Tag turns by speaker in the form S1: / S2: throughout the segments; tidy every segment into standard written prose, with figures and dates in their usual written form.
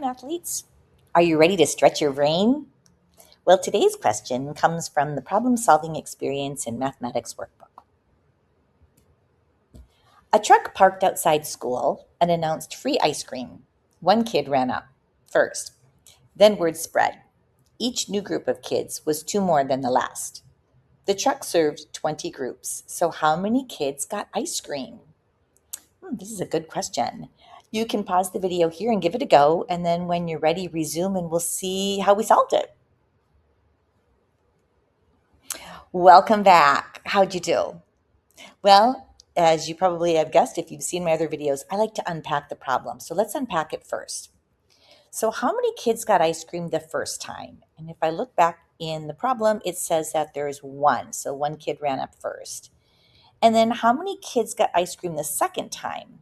S1: athletes? Are you ready to stretch your brain? Well, today's question comes from the problem solving experience in mathematics workbook. A truck parked outside school and announced free ice cream. One kid ran up first. Then word spread. Each new group of kids was two more than the last. The truck served 20 groups. So, how many kids got ice cream? This is a good question. You can pause the video here and give it a go, and then when you're ready, resume and we'll see how we solved it. Welcome back. How'd you do? Well, as you probably have guessed, if you've seen my other videos, I like to unpack the problem. So let's unpack it first. So, how many kids got ice cream the first time? And if I look back in the problem, it says that there's one. So, one kid ran up first. And then, how many kids got ice cream the second time?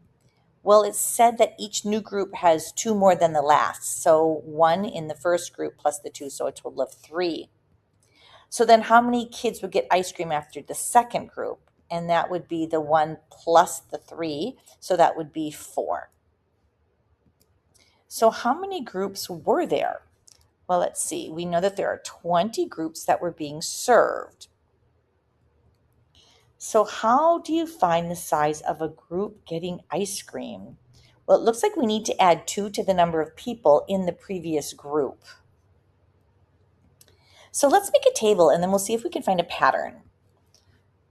S1: Well, it's said that each new group has two more than the last. So, one in the first group plus the two, so a total of three. So then how many kids would get ice cream after the second group? And that would be the one plus the three. So that would be four. So how many groups were there? Well, let's see. We know that there are 20 groups that were being served. So how do you find the size of a group getting ice cream? Well, it looks like we need to add 2 to the number of people in the previous group. So let's make a table and then we'll see if we can find a pattern.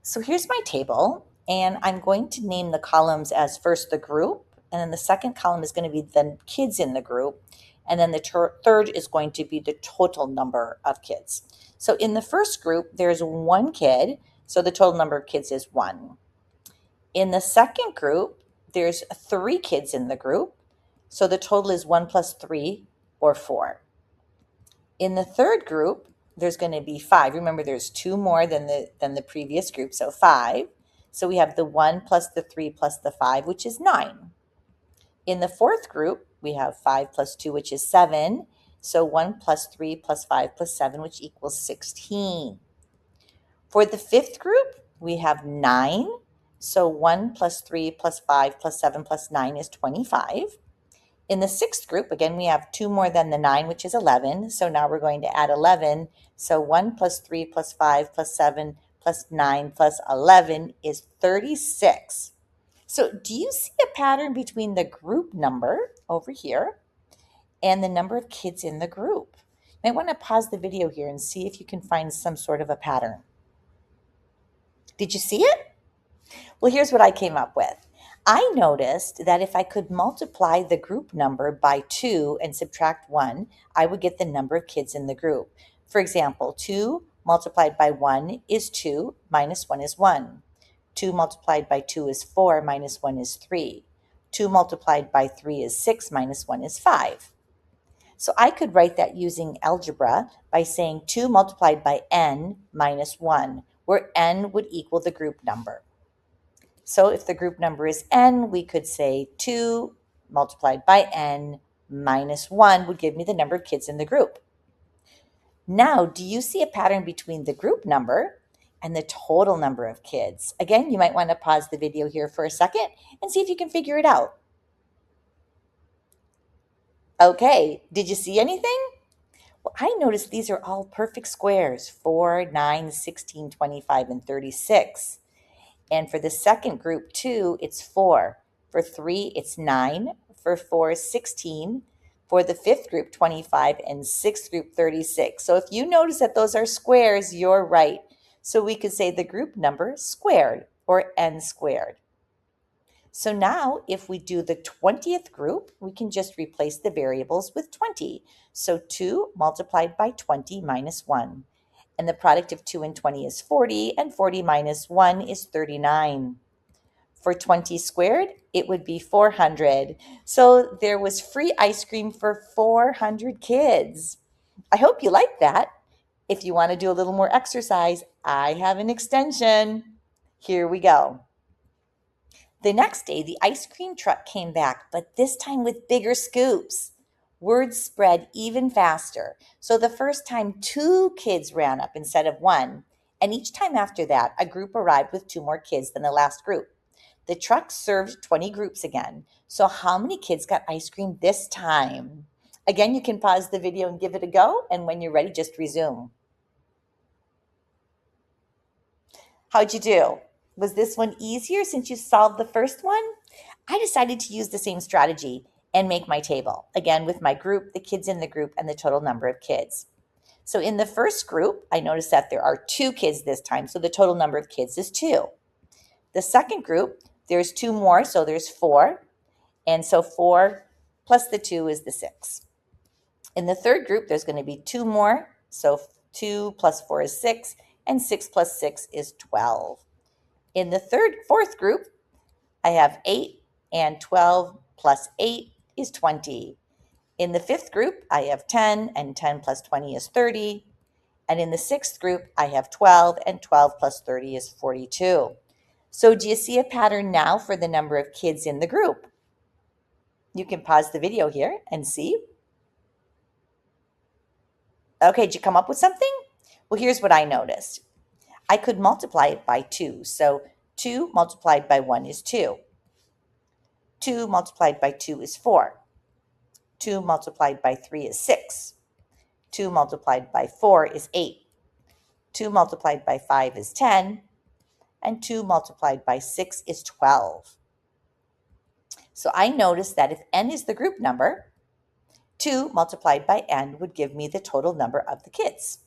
S1: So here's my table, and I'm going to name the columns as first the group, and then the second column is going to be the kids in the group, and then the third is going to be the total number of kids. So in the first group, there's one kid, so the total number of kids is 1. In the second group, there's 3 kids in the group, so the total is 1 plus 3, or 4. In the third group, there's going to be 5. Remember, there's 2 more than the previous group, so 5. So we have the 1 plus the 3 plus the 5, which is 9. In the fourth group, we have 5 plus 2, which is 7. So 1 plus 3 plus 5 plus 7, which equals 16. For the fifth group, we have 9. So 1 plus 3 plus 5 plus 7 plus 9 is 25. In the sixth group, again, we have 2 more than the 9, which is 11. So now we're going to add 11. So 1 plus 3 plus 5 plus 7 plus 9 plus 11 is 36. So do you see a pattern between the group number over here and the number of kids in the group? You might want to pause the video here and see if you can find some sort of a pattern. Did you see it? Well, here's what I came up with. I noticed that if I could multiply the group number by 2 and subtract 1, I would get the number of kids in the group. For example, 2 multiplied by 1 is 2, minus 1 is 1. 2 multiplied by 2 is 4, minus 1 is 3. 2 multiplied by 3 is 6, minus 1 is 5. So I could write that using algebra by saying 2 multiplied by n minus 1, where n would equal the group number. So if the group number is n, we could say 2 multiplied by n minus 1 would give me the number of kids in the group. Now, do you see a pattern between the group number and the total number of kids? Again, you might want to pause the video here for a second and see if you can figure it out. Okay, did you see anything? Well, I noticed these are all perfect squares, 4, 9, 16, 25, and 36. And for the second group, 2, it's 4. For 3, it's 9. For 4, 16. For the fifth group, 25. And sixth group, 36. So if you notice that those are squares, you're right. So we could say the group number squared, or n squared. So now if we do the 20th group, we can just replace the variables with 20. So 2 multiplied by 20 minus 1. And the product of 2 and 20 is 40, and 40 minus 1 is 39. For 20 squared, it would be 400. So there was free ice cream for 400 kids. I hope you like that. If you want to do a little more exercise, I have an extension. Here we go. The next day, the ice cream truck came back, but this time with bigger scoops. Word spread even faster. So the first time, 2 kids ran up instead of 1. And each time after that, a group arrived with 2 more kids than the last group. The truck served 20 groups again. So how many kids got ice cream this time? Again, you can pause the video and give it a go, and when you're ready, just resume. How'd you do? Was this one easier since you solved the first one? I decided to use the same strategy and make my table, again with my group, the kids in the group, and the total number of kids. So in the first group, I noticed that there are 2 kids this time, so the total number of kids is 2. The second group, there's 2 more, so there's 4, and so 4 plus the 2 is the 6. In the third group, there's going to be 2 more, so 2 plus 4 is 6, and 6 plus 6 is 12. In the fourth group, I have 8, and 12 plus 8 is 20. In the fifth group, I have 10, and 10 plus 20 is 30. And in the sixth group, I have 12, and 12 plus 30 is 42. So do you see a pattern now for the number of kids in the group? You can pause the video here and see. Okay, did you come up with something? Well, here's what I noticed. I could multiply it by 2. So 2 multiplied by 1 is 2. 2 multiplied by 2 is 4. 2 multiplied by 3 is 6. 2 multiplied by 4 is 8. 2 multiplied by 5 is 10. And 2 multiplied by 6 is 12. So I noticed that if n is the group number, 2 multiplied by n would give me the total number of the kids.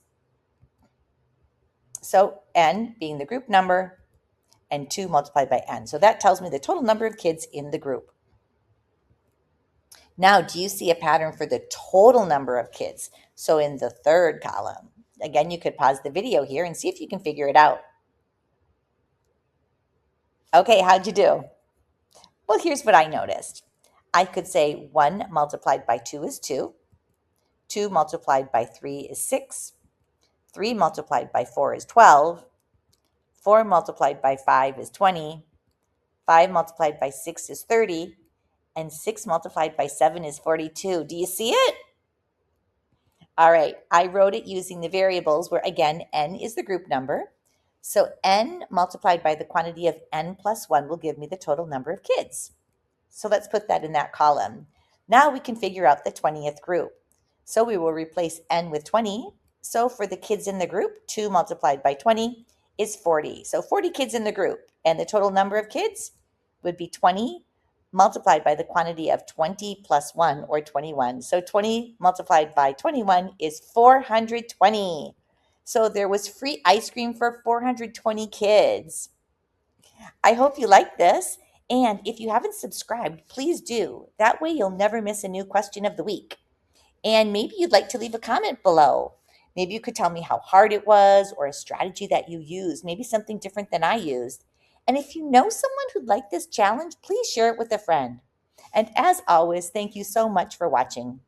S1: So n being the group number and 2 multiplied by n. So that tells me the total number of kids in the group. Now, do you see a pattern for the total number of kids? So in the third column, again, you could pause the video here and see if you can figure it out. Okay, how'd you do? Well, here's what I noticed. I could say 1 multiplied by 2 is 2. 2 multiplied by 3 is 6. 3 multiplied by 4 is 12. 4 multiplied by 5 is 20. 5 multiplied by 6 is 30. And 6 multiplied by 7 is 42. Do you see it? All right, I wrote it using the variables where, again, n is the group number. So n multiplied by the quantity of n plus 1 will give me the total number of kids. So let's put that in that column. Now we can figure out the 20th group. So we will replace n with 20. So for the kids in the group, 2 multiplied by 20 is 40. So 40 kids in the group. And the total number of kids would be 20 multiplied by the quantity of 20 plus 1, or 21. So 20 multiplied by 21 is 420. So there was free ice cream for 420 kids. I hope you like this. And if you haven't subscribed, please do. That way you'll never miss a new question of the week. And maybe you'd like to leave a comment below. Maybe you could tell me how hard it was, or a strategy that you used, maybe something different than I used. And if you know someone who'd like this challenge, please share it with a friend. And as always, thank you so much for watching.